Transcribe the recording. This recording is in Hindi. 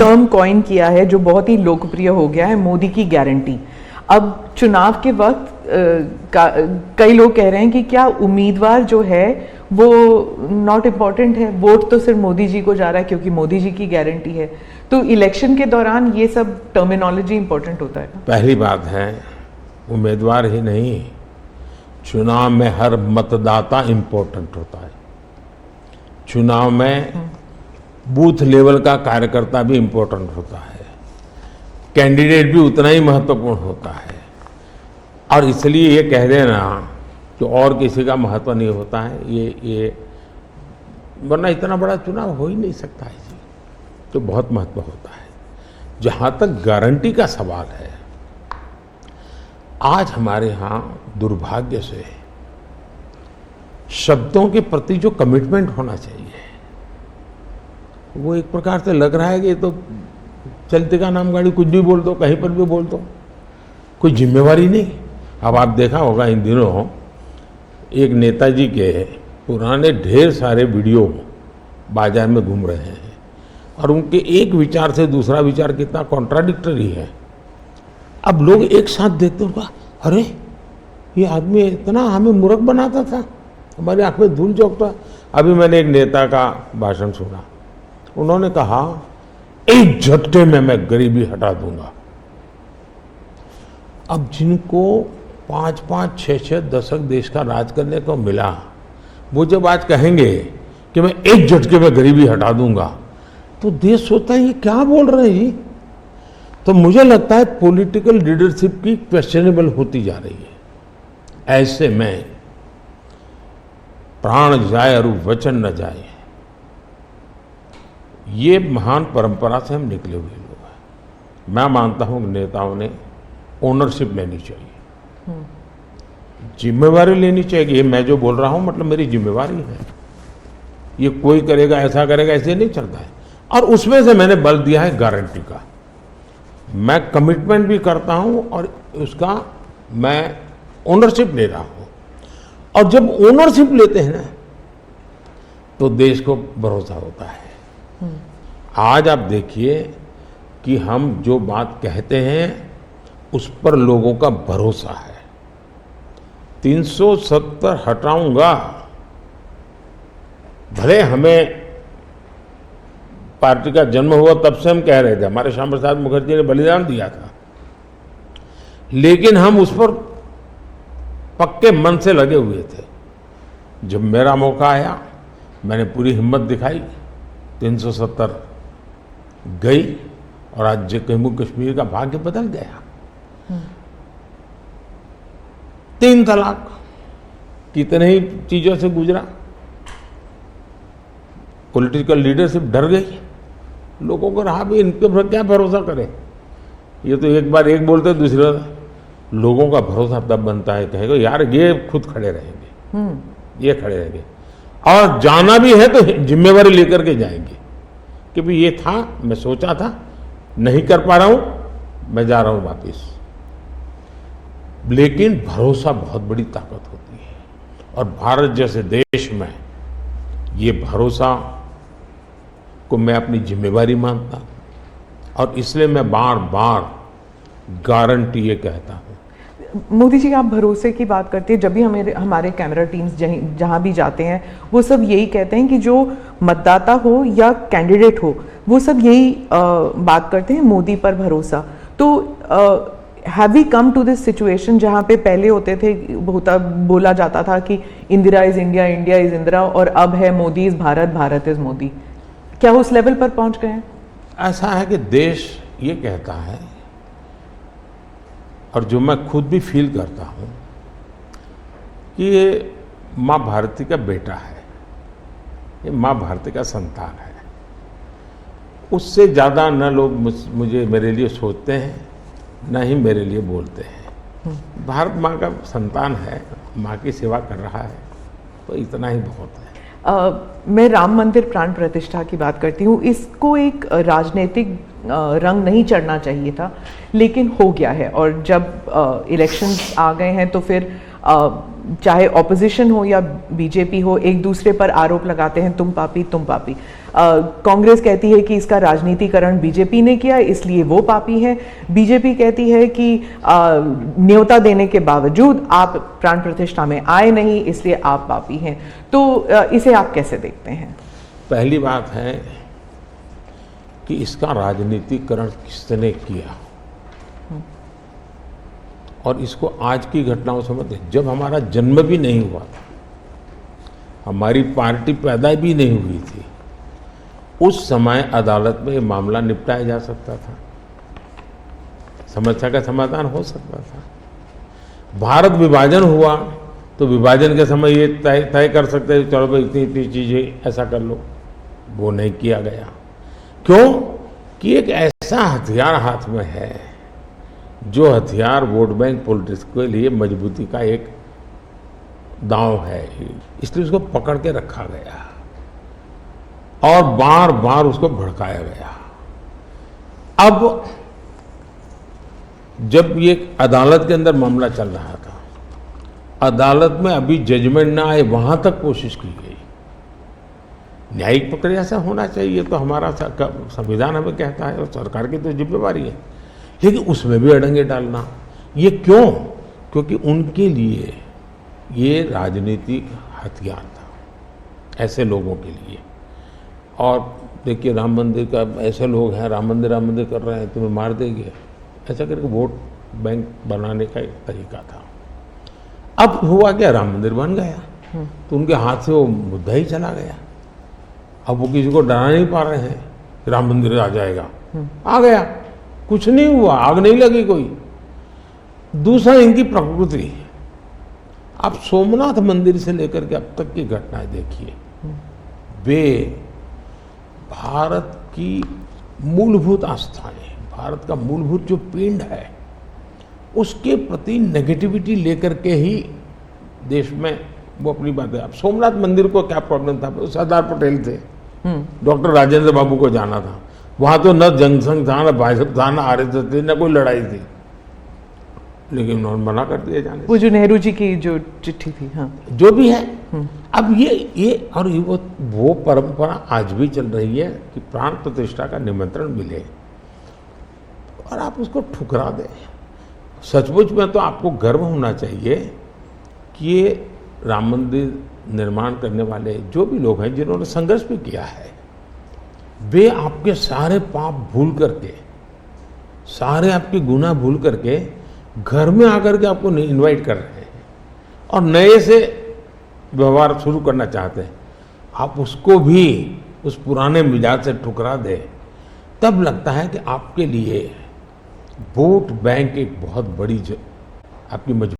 टर्म कॉइन किया है जो बहुत ही लोकप्रिय हो गया है, मोदी की गारंटी। अब चुनाव के वक्त कई लोग कह रहे हैं कि क्या उम्मीदवार जो है वो नॉट इम्पॉर्टेंट है, वोट तो सिर्फ मोदी जी को जा रहा है क्योंकि मोदी जी की गारंटी है। तो इलेक्शन के दौरान ये सब टर्मिनोलॉजी इंपॉर्टेंट होता है। पहली बात है, उम्मीदवार ही नहीं, चुनाव में हर मतदाता इम्पोर्टेंट होता है। चुनाव में बूथ लेवल का कार्यकर्ता भी इम्पोर्टेंट होता है, कैंडिडेट भी उतना ही महत्वपूर्ण होता है। और इसलिए ये कह देना कि और किसी का महत्व नहीं होता है, ये वरना इतना बड़ा चुनाव हो ही नहीं सकता है जी, तो बहुत महत्व होता है। जहाँ तक गारंटी का सवाल है, आज हमारे यहाँ दुर्भाग्य से शब्दों के प्रति जो कमिटमेंट होना चाहिए वो एक प्रकार से लग रहा है कि ये तो चलते का नाम गाड़ी, कुछ भी बोल दो, कहीं पर भी बोल दो, कोई जिम्मेवारी नहीं। अब आप देखा होगा इन दिनों एक नेताजी के पुराने ढेर सारे वीडियो बाजार में घूम रहे हैं और उनके एक विचार से दूसरा विचार कितना कॉन्ट्राडिक्टरी है। अब लोग एक साथ देखते होगा, अरे ये आदमी इतना हमें मूर्ख बनाता था, हमारी आंख में धूल झोंकता। अभी मैंने एक नेता का भाषण सुना, उन्होंने कहा एक झटके में मैं गरीबी हटा दूंगा। अब जिनको 5-5, 6-6 दशक देश का राज करने को मिला, वो जब आज कहेंगे कि मैं एक झटके में गरीबी हटा दूंगा, तो देश सोचता है ये क्या बोल रहे हैं जी। तो मुझे लगता है पॉलिटिकल लीडरशिप की क्वेश्चनेबल होती जा रही है। ऐसे में प्राण जाए और वचन न जाए, ये महान परंपरा से हम निकले हुए लोग हैं। मैं मानता हूं कि नेताओं ने ओनरशिप लेनी चाहिए, जिम्मेवारी लेनी चाहिए। ये मैं जो बोल रहा हूं मतलब मेरी जिम्मेवारी है, ये कोई करेगा ऐसा करेगा ऐसे नहीं चलता है। और उसमें से मैंने बल दिया है गारंटी का। मैं कमिटमेंट भी करता हूं और उसका मैं ओनरशिप ले रहा हूं। और जब ओनरशिप लेते हैं ना तो देश को भरोसा होता है। आज आप देखिए कि हम जो बात कहते हैं उस पर लोगों का भरोसा है। 370 हटाऊंगा, भले हमें पार्टी का जन्म हुआ तब से हम कह रहे थे, हमारे श्यामा प्रसाद मुखर्जी ने बलिदान दिया था, लेकिन हम उस पर पक्के मन से लगे हुए थे। जब मेरा मौका आया मैंने पूरी हिम्मत दिखाई, 370 गई और आज जम्मू कश्मीर का भाग्य बदल गया। 3 तलाक कितने ही चीजों से गुजरा, पॉलिटिकल लीडरशिप डर गई, लोगों को रहा भी इनके पर क्या भरोसा करें। ये तो एक बार एक बोलते दूसरे, लोगों का भरोसा तब बनता है, कहेगा यार ये खुद खड़े रहेंगे, ये खड़े रहेंगे और जाना भी है तो जिम्मेवारी लेकर के जाएंगे कि भाई ये था, मैं सोचा था, नहीं कर पा रहा हूं, मैं जा रहा हूं वापिस। लेकिन भरोसा बहुत बड़ी ताकत होती है और भारत जैसे देश में ये भरोसा को मैं अपनी जिम्मेवारी मानता और इसलिए मैं बार बार गारंटी ये कहता हूं। मोदी जी, आप भरोसे की बात करते हैं, जब भी हमारे कैमरा टीम्स जहां भी जाते हैं वो सब यही कहते हैं कि जो मतदाता हो या कैंडिडेट हो वो सब यही बात करते हैं, मोदी पर भरोसा। तो have we come to this situation जहां पे पहले होते थे, बोला जाता था कि Indira is India, India is Indira, और अब है मोदी इज भारत, भारत इज मोदी। क्या उस लेवल पर पहुंच गए हैं? ऐसा है कि देश ये कहता है और जो मैं खुद भी फील करता हूं कि ये माँ भारती का बेटा है, ये माँ भारती का संतान है। उससे ज़्यादा न लोग मुझे मेरे लिए सोचते हैं, न ही मेरे लिए बोलते हैं। भारत माँ का संतान है, माँ की सेवा कर रहा है, तो इतना ही बहुत है। मैं राम मंदिर प्राण प्रतिष्ठा की बात करती हूँ। इसको एक राजनीतिक रंग नहीं चढ़ना चाहिए था, लेकिन हो गया है। और जब इलेक्शंस आ गए हैं तो फिर चाहे ऑपोजिशन हो या बीजेपी हो, एक दूसरे पर आरोप लगाते हैं, तुम पापी तुम पापी। कांग्रेस कहती है कि इसका राजनीतिकरण बीजेपी ने किया इसलिए वो पापी है। बीजेपी कहती है कि न्योता देने के बावजूद आप प्राण प्रतिष्ठा में आए नहीं इसलिए आप पापी हैं। तो इसे आप कैसे देखते हैं? पहली बात है कि इसका राजनीतिकरण किसने किया, और इसको आज की घटनाओं से मत, जब हमारा जन्म भी नहीं हुआ था, हमारी पार्टी पैदा भी नहीं हुई थी, उस समय अदालत में ये मामला निपटाया जा सकता था, समस्या का समाधान हो सकता था। भारत विभाजन हुआ तो विभाजन के समय ये तय कर सकते हैं चलो भाई इतनी इतनी चीजें ऐसा कर लो, वो नहीं किया गया। क्यों? कि एक ऐसा हथियार हाथ में है जो हथियार वोट बैंक पॉलिटिक्स के लिए मजबूती का एक दांव है, इसलिए उसको पकड़ के रखा गया और बार बार उसको भड़काया गया। अब जब ये अदालत के अंदर मामला चल रहा था, अदालत में अभी जजमेंट ना आए वहां तक कोशिश की गई। न्यायिक प्रक्रिया से होना चाहिए तो हमारा संविधान हमें कहता है और सरकार की तो जिम्मेवारी है, लेकिन उसमें भी अड़ंगे डालना, ये क्यों? क्योंकि उनके लिए ये राजनीतिक हथियार था, ऐसे लोगों के लिए। और देखिए राम मंदिर का, ऐसे लोग हैं राम मंदिर कर रहे हैं, तुम्हें मार देंगे, ऐसा करके वोट बैंक बनाने का एक तरीका था। अब हुआ क्या, राम मंदिर बन गया तो उनके हाथ से वो मुद्दा ही चला गया। अब वो किसी को डरा नहीं पा रहे हैं कि राम मंदिर आ जाएगा, आ गया, कुछ नहीं हुआ, आग नहीं लगी कोई। दूसरा इनकी प्रकृति, आप सोमनाथ मंदिर से लेकर के अब तक की घटनाएं देखिए, वे भारत की मूलभूत आस्थाएं, भारत का मूलभूत जो पिंड है उसके प्रति नेगेटिविटी लेकर के ही देश में वो अपनी बात है। अब सोमनाथ मंदिर को क्या प्रॉब्लम था, सरदार पटेल थे, डॉक्टर राजेंद्र बाबू को जाना था, वहां तो न जनसंघ था, न भाजपा था, न आरएसएस थी, न कोई लड़ाई थी, लेकिन उन्होंने मना कर दिया जाने। वो जो नेहरू जी की जो चिट्ठी थी, हाँ, जो भी है। अब ये और वो परंपरा आज भी चल रही है कि प्राण प्रतिष्ठा का निमंत्रण मिले और आप उसको ठुकरा दें। सचमुच में तो आपको गर्व होना चाहिए कि ये राम मंदिर निर्माण करने वाले जो भी लोग हैं जिन्होंने संघर्ष भी किया है, वे आपके सारे पाप भूल करके, सारे आपके गुनाह भूल करके घर में आकर के आपको इनवाइट कर रहे हैं और नए से व्यवहार शुरू करना चाहते हैं। आप उसको भी उस पुराने मिजाज से ठुकरा दे, तब लगता है कि आपके लिए वोट बैंक एक बहुत बड़ी आपकी मजबूरी